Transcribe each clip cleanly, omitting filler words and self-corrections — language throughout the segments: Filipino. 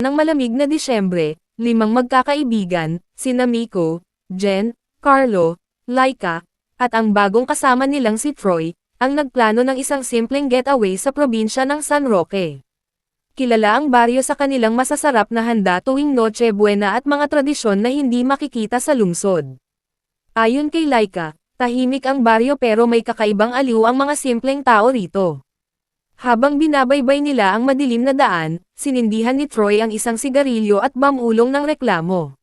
Ng malamig na Disyembre, 5 magkakaibigan, sina Miko, Jen, Carlo, Laika, at ang bagong kasama nilang si Troy, ang nagplano ng isang simpleng getaway sa probinsya ng San Roque. Kilala ang baryo sa kanilang masasarap na handa tuwing Noche Buena at mga tradisyon na hindi makikita sa lungsod. Ayon kay Laika, tahimik ang baryo pero may kakaibang aliw ang mga simpleng tao rito. Habang binabaybay nila ang madilim na daan, sinindihan ni Troy ang isang sigarilyo at bamulong ng reklamo.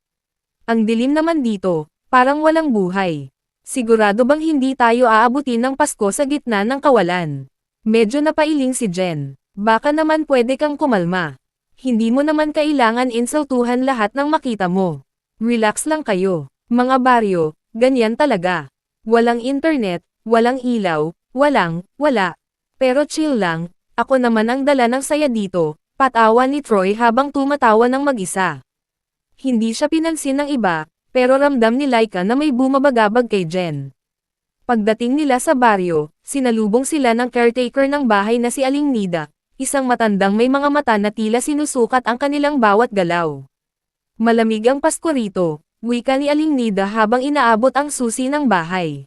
Ang dilim naman dito, parang walang buhay. Sigurado bang hindi tayo aabutin ng Pasko sa gitna ng kawalan? Medyo napailing si Jen. Baka naman pwede kang kumalma. Hindi mo naman kailangan insultuhan lahat ng makita mo. Relax lang kayo. Mga baryo, ganyan talaga. Walang internet, walang ilaw, wala. Pero chill lang, ako naman ang dala ng saya dito, patawa ni Troy habang tumatawa ng mag-isa. Hindi siya pinansin ng iba, pero ramdam ni Laika na may bumabagabag kay Jen. Pagdating nila sa baryo, sinalubong sila ng caretaker ng bahay na si Aling Nida, isang matandang may mga mata na tila sinusukat ang kanilang bawat galaw. Malamig ang Pasko rito, wika ni Aling Nida habang inaabot ang susi ng bahay.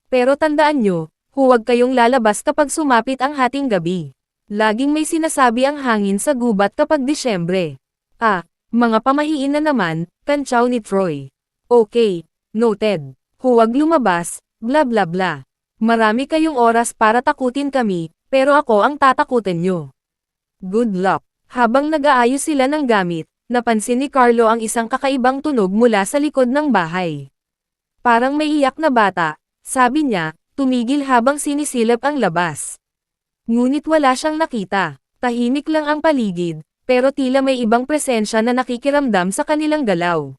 Pero tandaan nyo, huwag kayong lalabas kapag sumapit ang hating gabi. Laging may sinasabi ang hangin sa gubat kapag Disyembre. Mga pamahiin na naman, kantsaw ni Troy. Okay, noted. Huwag lumabas, bla bla bla. Marami kayong oras para takutin kami, pero ako ang tatakutin nyo. Good luck. Habang nag-aayos sila ng gamit, napansin ni Carlo ang isang kakaibang tunog mula sa likod ng bahay. Parang may iyak na bata, sabi niya, tumigil habang sinisilip ang labas. Ngunit wala siyang nakita. Tahimik lang ang paligid, pero tila may ibang presensya na nakikiramdam sa kanilang galaw.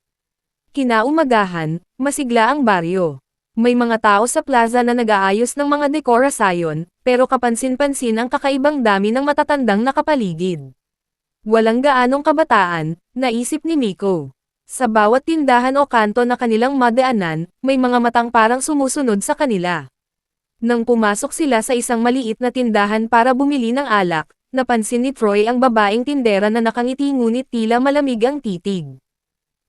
Kinaumagahan, masigla ang baryo. May mga tao sa plaza na nag-aayos ng mga dekorasyon, pero kapansin-pansin ang kakaibang dami ng matatandang nakapaligid. Walang gaanong kabataan, naisip ni Miko. Sa bawat tindahan o kanto na kanilang madaanan, may mga matang parang sumusunod sa kanila. Nang pumasok sila sa isang maliit na tindahan para bumili ng alak, napansin ni Troy ang babaeng tindera na nakangiti ngunit tila malamig ang titig.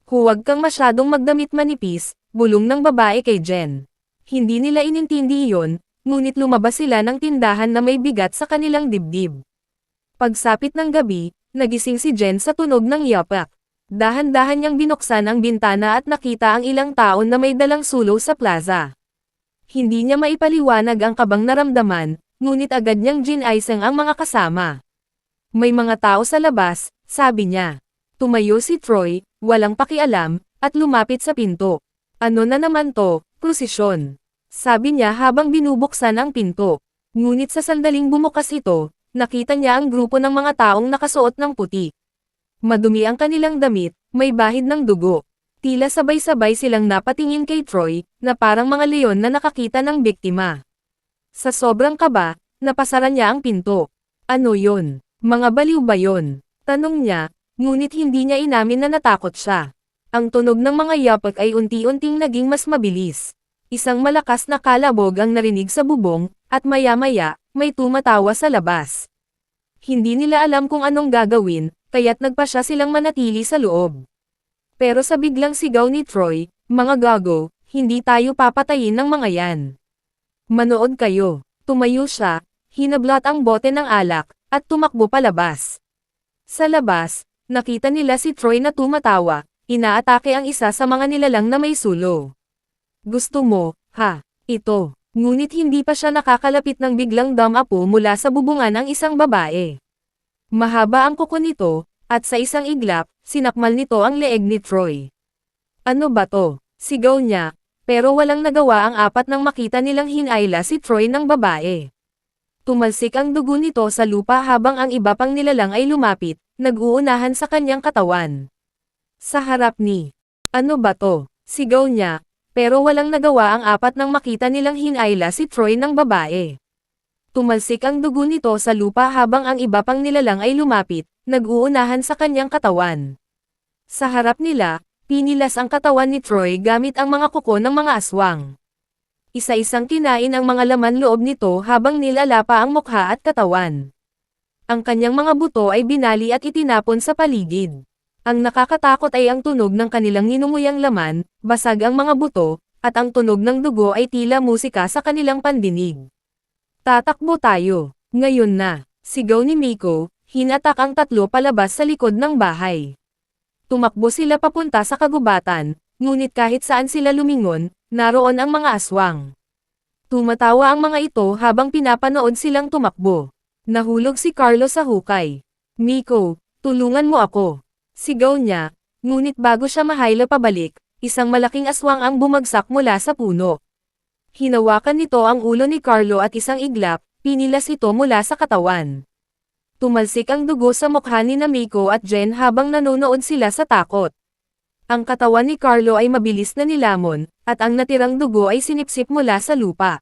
Huwag kang masyadong magdamit manipis, bulong ng babae kay Jen. Hindi nila inintindi iyon, ngunit lumabas sila ng tindahan na may bigat sa kanilang dibdib. Pagsapit ng gabi, nagising si Jen sa tunog ng yapak. Dahan-dahan niyang binuksan ang bintana at nakita ang ilang taon na may dalang sulo sa plaza. Hindi niya maipaliwanag ang kabang naramdaman, ngunit agad niyang ginaisang ang mga kasama. May mga tao sa labas, sabi niya. Tumayo si Troy, walang pakialam, at lumapit sa pinto. Ano na naman to, prosesyon? Sabi niya habang binubuksan ang pinto. Ngunit sa sandaling bumukas ito, nakita niya ang grupo ng mga taong nakasuot ng puti. Madumi ang kanilang damit, may bahid ng dugo. Tila sabay-sabay silang napatingin kay Troy, na parang mga leon na nakakita ng biktima. Sa sobrang kaba, napasara niya ang pinto. Ano yon? Mga baliw ba yon? Tanong niya, ngunit hindi niya inamin na natakot siya. Ang tunog ng mga yapak ay unti-unting naging mas mabilis. Isang malakas na kalabog ang narinig sa bubong, at maya-maya, may tumatawa sa labas. Hindi nila alam kung anong gagawin, kaya't nagpasya silang manatili sa loob. Pero sa biglang sigaw ni Troy, mga gago, hindi tayo papatayin ng mga yan. Manood kayo. Tumayo siya, hinablot ang bote ng alak, at tumakbo palabas. Sa labas, nakita nila si Troy na tumatawa, inaatake ang isa sa mga nilalang na may sulo. Gusto mo, ha? Ito. Ngunit hindi pa siya nakakalapit ng biglang dumapo mula sa bubungan ng isang babae. Mahaba ang kuko nito, at sa isang iglap, sinakmal nito ang leeg ni Troy. Ano ba to? Sigaw niya, pero walang nagawa ang apat nang makita nilang hinayla si Troy ng babae. Tumalsik ang dugo nito sa lupa habang ang iba pang nilalang ay lumapit, nag-uunahan sa kanyang katawan. Sa harap ni, ano ba to? Sigaw niya, pero walang nagawa ang apat nang makita nilang hinayla si Troy ng babae. Tumalsik ang dugo nito sa lupa habang ang iba pang nilalang ay lumapit, nag-uunahan sa kanyang katawan. Sa harap nila, pinilas ang katawan ni Troy gamit ang mga kuko ng mga aswang. Isa-isang kinain ang mga laman loob nito habang nilala pa ang mukha at katawan. Ang kanyang mga buto ay binali at itinapon sa paligid. Ang nakakatakot ay ang tunog ng kanilang ninunguyang laman, basag ang mga buto, at ang tunog ng dugo ay tila musika sa kanilang pandinig. Tatakbo tayo. Ngayon na, sigaw ni Miko, hinatak ang tatlo palabas sa likod ng bahay. Tumakbo sila papunta sa kagubatan, ngunit kahit saan sila lumingon, naroon ang mga aswang. Tumatawa ang mga ito habang pinapanood silang tumakbo. Nahulog si Carlo sa hukay. Miko, tulungan mo ako. Sigaw niya, ngunit bago siya mahaylo pabalik, isang malaking aswang ang bumagsak mula sa puno. Hinawakan nito ang ulo ni Carlo at isang iglap, pinilas ito mula sa katawan. Tumalsik ang dugo sa mukha ni Miko at Jen habang nanonood sila sa takot. Ang katawan ni Carlo ay mabilis na nilamon, at ang natirang dugo ay sinipsip mula sa lupa.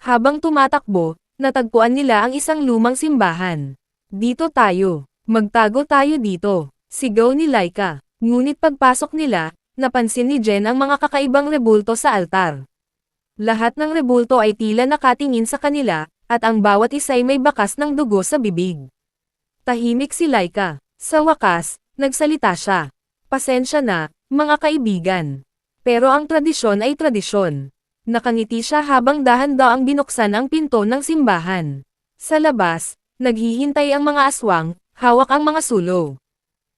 Habang tumatakbo, natagpuan nila ang isang lumang simbahan. Dito tayo. Magtago tayo dito. Sigaw ni Laika. Ngunit pagpasok nila, napansin ni Jen ang mga kakaibang rebulto sa altar. Lahat ng rebulto ay tila nakatingin sa kanila, at ang bawat isa ay may bakas ng dugo sa bibig. Tahimik si Laika. Sa wakas, nagsalita siya. Pasensya na, mga kaibigan. Pero ang tradisyon ay tradisyon. Nakangiti siya habang dahan-daang binuksan ang pinto ng simbahan. Sa labas, naghihintay ang mga aswang, hawak ang mga sulo.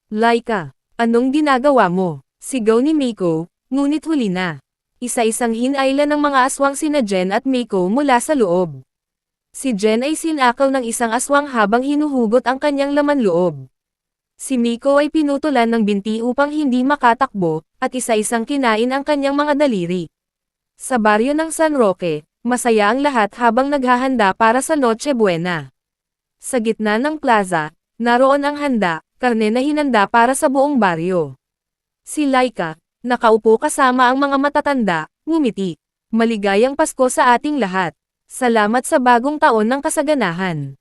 Laika, anong ginagawa mo? Sigaw ni Miko, ngunit huli na. Isa-isang hinayla ng mga aswang sina Jen at Miko mula sa loob. Si Jen ay sinakal ng isang aswang habang hinuhugot ang kanyang laman loob. Si Miko ay pinutulan ng binti upang hindi makatakbo, at isa-isang kinain ang kanyang mga daliri. Sa baryo ng San Roque, masaya ang lahat habang naghahanda para sa Noche Buena. Sa gitna ng plaza, naroon ang handa, karne na hinanda para sa buong baryo. Si Laika, nakaupo kasama ang mga matatanda, ngumiti. Maligayang Pasko sa ating lahat. Salamat sa bagong taon ng kasaganahan.